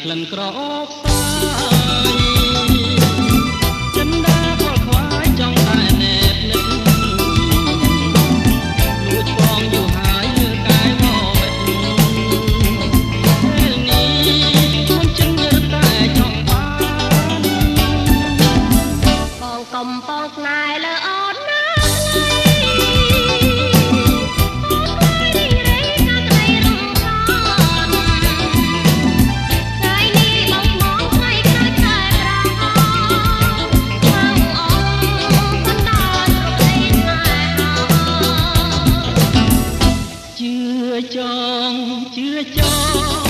ក្លិនក្រអូបសាយចិនដាពលខ្វាយចង់តែណែបនឹកលួចបងយូរហើយលើកាយមកបិទពេលនេះខ្លួនចិនរត់តែចង់បានបងកំបងស្នេហ៍លើអូនណាជឿចង